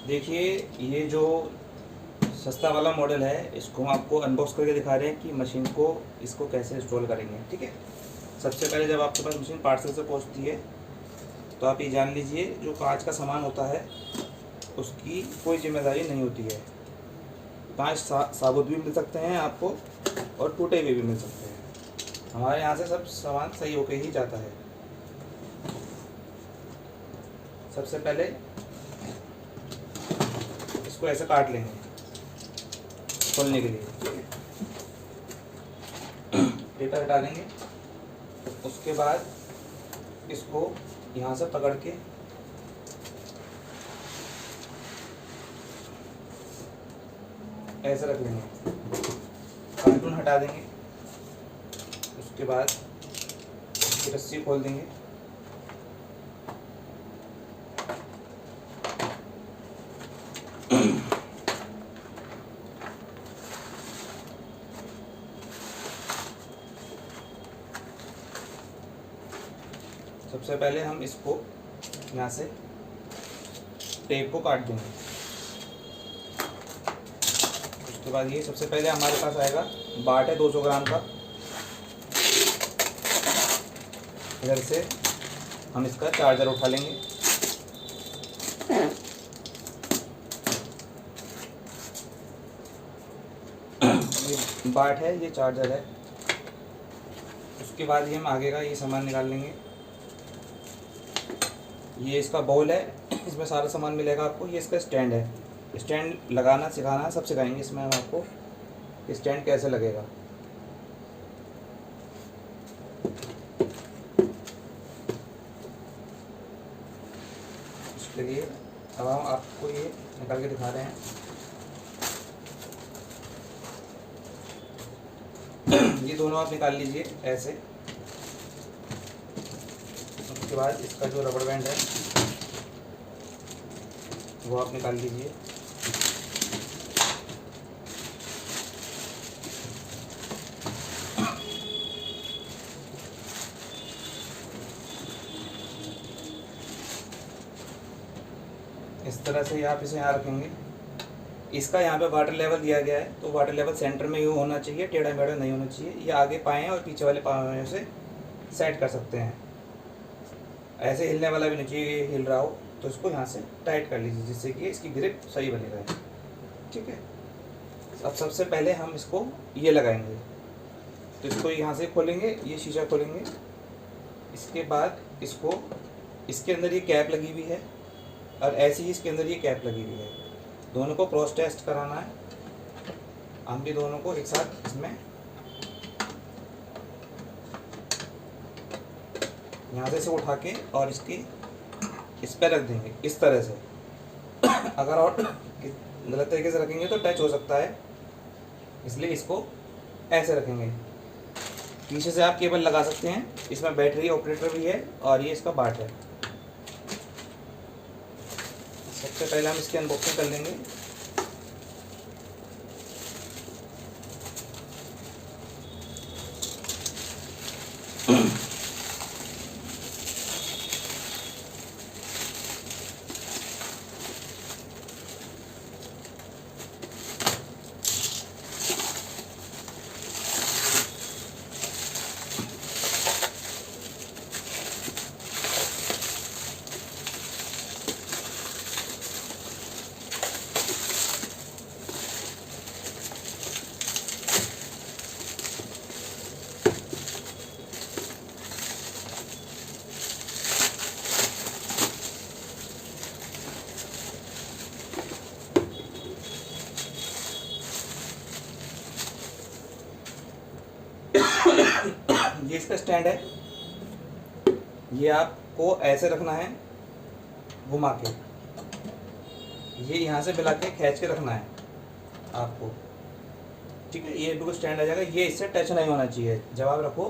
देखिए, ये जो सस्ता वाला मॉडल है, इसको हम आपको अनबॉक्स करके दिखा रहे हैं कि मशीन को इसको कैसे इंस्टॉल करेंगे। ठीक है, सबसे पहले जब आपके पास मशीन पार्सल से पहुंचती है तो आप ये जान लीजिए, जो कांच का सामान होता है उसकी कोई जिम्मेदारी नहीं होती है। कांच साबुत भी मिल सकते हैं आपको और टूटे हुए भी मिल सकते हैं। हमारे यहाँ से सब सामान सही होके ही जाता है। सबसे पहले इसको ऐसे काट लेंगे खोलने के लिए। ठीक है, पेपर हटा लेंगे। उसके बाद इसको यहाँ से पकड़ के ऐसे रख लेंगे, कार्टून हटा देंगे। उसके बाद इसकी रस्सी खोल देंगे। सबसे पहले हम इसको यहाँ से टेप को काट देंगे। उसके बाद ये सबसे पहले हमारे पास आएगा बाट है 200 ग्राम का। इधर से हम इसका चार्जर उठा लेंगे। ये बाट है, ये चार्जर है। उसके बाद ये हम आगे का ये सामान निकाल लेंगे। ये इसका बाउल है, इसमें सारा सामान मिलेगा आपको। ये इसका स्टैंड है। स्टैंड लगाना सिखाना सब सिखाएंगे इसमें हम आपको, स्टैंड कैसे लगेगा। उसके लिए अब हम आपको ये निकाल के दिखा रहे हैं। ये दोनों आप निकाल लीजिए ऐसे। उसके बाद इसका जो रबड़ बैंड है वो आप निकाल लीजिए। इस तरह से आप इसे यहाँ रखेंगे। इसका यहाँ पे वाटर लेवल दिया गया है, तो वाटर लेवल सेंटर में ही होना चाहिए, टेढ़ा मेढ़ा नहीं होना चाहिए। ये आगे पाएँ और पीछे वाले पाँव से सेट कर सकते हैं। ऐसे हिलने वाला भी नहीं चाहिए, ये हिल रहा हो तो इसको यहाँ से टाइट कर लीजिए, जिससे कि इसकी ग्रिप सही बनी रहे। ठीक है, अब सबसे पहले हम इसको ये लगाएंगे। तो इसको यहाँ से खोलेंगे, ये शीशा खोलेंगे। इसके बाद इसको, इसके अंदर ये कैप लगी हुई है और ऐसे ही इसके अंदर ये कैप लगी हुई है। दोनों को क्रॉस टेस्ट कराना है। हम भी दोनों को एक साथ इसमें यहाँ से उठा के और इसकी इस पर रख देंगे इस तरह से। अगर और गलत तरीके से रखेंगे तो टच हो सकता है, इसलिए इसको ऐसे रखेंगे। पीछे से आप केबल लगा सकते हैं। इसमें बैटरी ऑपरेटर भी है और ये इसका बाट है। सबसे पहले हम इसकी अनबॉक्सिंग कर लेंगे। ये इसका स्टैंड है। ये आपको ऐसे रखना है घुमा के, ये यहाँ से मिला के खींच के रखना है आपको। ठीक है, ये बिल्कुल स्टैंड आ जाएगा। ये इससे टच नहीं होना चाहिए। जब आप रखो,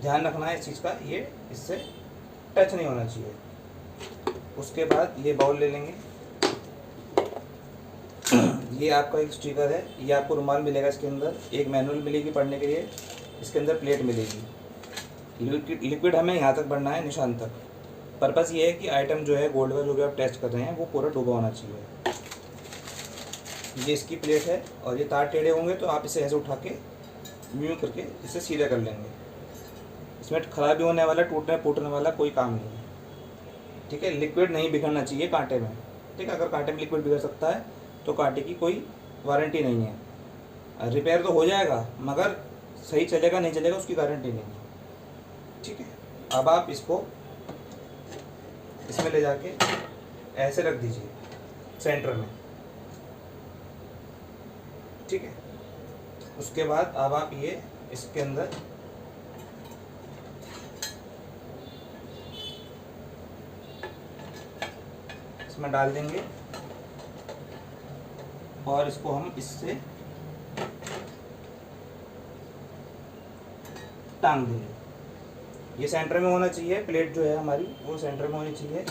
ध्यान रखना है इस चीज़ का, ये इससे टच नहीं होना चाहिए। उसके बाद ये बाउल ले लेंगे। ये आपका एक स्टिकर है, ये आपको रुमाल मिलेगा इसके अंदर, एक मैनुअल मिलेगी पढ़ने के लिए, इसके अंदर प्लेट मिलेगी। लिक्विड हमें यहाँ तक भरना है, निशान तक, पर्पस ये है कि आइटम जो है गोल्ड का जो भी आप टेस्ट कर रहे हैं वो पूरा डूबा होना चाहिए। ये इसकी प्लेट है और ये तार टेढ़े होंगे तो आप इसे ऐसे उठा के यूँ करके इसे सीधा कर लेंगे। इसमें खराबी होने वाला, टूटने फूटने वाला कोई काम नहीं है, ठीक है। लिक्विड नहीं बिगड़ना चाहिए कांटे में, ठीक है। अगर कांटे में लिक्विड बिगड़ सकता है तो कांटे की कोई वारंटी नहीं है। रिपेयर तो हो जाएगा मगर सही चलेगा नहीं चलेगा उसकी गारंटी नहीं है, ठीक है। अब आप इसको इसमें ले जाके ऐसे रख दीजिए सेंटर में, ठीक है। उसके बाद अब आप ये इसके अंदर इसमें डाल देंगे और इसको हम इससे टांग देंगे। ये सेंटर में होना चाहिए, प्लेट जो है हमारी वो सेंटर में होनी चाहिए,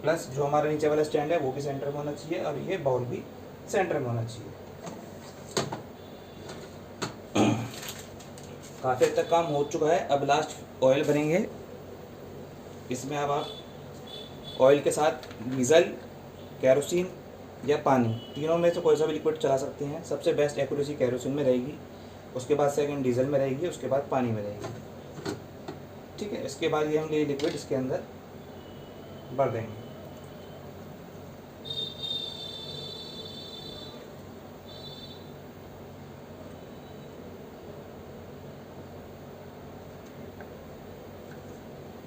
प्लस जो हमारा नीचे वाला स्टैंड है वो भी सेंटर में होना चाहिए और ये बाउल भी सेंटर में होना चाहिए। काफ़ी हद तक काम हो चुका है। अब लास्ट ऑयल भरेंगे इसमें। अब आप ऑयल के साथ डीजल, कैरोसिन या पानी, तीनों में से कोई सा भी लिक्विड चला सकते हैं। सबसे बेस्ट एक्यूरेसी कैरोसिन में रहेगी, उसके बाद सेकंड डीजल में रहेगी, उसके बाद पानी में रहेगी, ठीक है। इसके बाद ये हम ये लिक्विड इसके अंदर भर देंगे।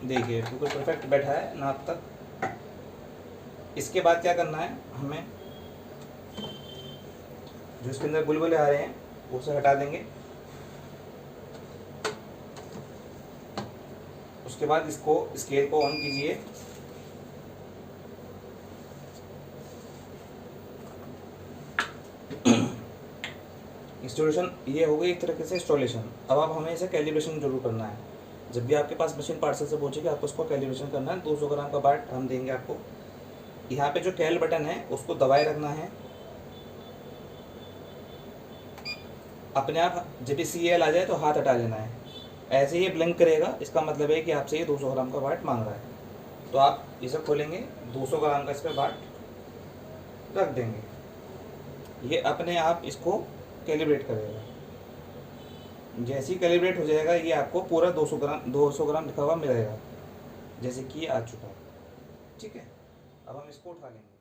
देखिए बिल्कुल परफेक्ट बैठा है नाप तक। इसके बाद क्या करना है, हमें जो इसके अंदर बुलबुले आ रहे हैं वो से हटा देंगे। उसके बाद इसको स्केल को ऑन कीजिए। इंस्टॉलेशन ये हो गई एक तरीके से इंस्टॉलेशन। अब आप हमें इसे कैलिब्रेशन जरूर करना है। जब भी आपके पास मशीन पार्सल से पहुंचेगी आपको उसको कैलिब्रेशन करना है। 200 ग्राम का बाट हम देंगे आपको। यहाँ पे जो कैल बटन है उसको दबाए रखना है, अपने आप जब भी CL आ जाए तो हाथ हटा लेना है। ऐसे ही ब्लिंक करेगा, इसका मतलब है कि आपसे ये 200 ग्राम का बाट मांग रहा है। तो आप इसे खोलेंगे, 200 ग्राम का इस पर बाट रख देंगे, ये अपने आप इसको कैलिब्रेट करेगा। जैसे ही कैलिब्रेट हो जाएगा ये आपको पूरा 200 ग्राम लिखा हुआ मिलेगा, जैसे कि ये आ चुका है, ठीक है। अब हम इसको उठा लेंगे।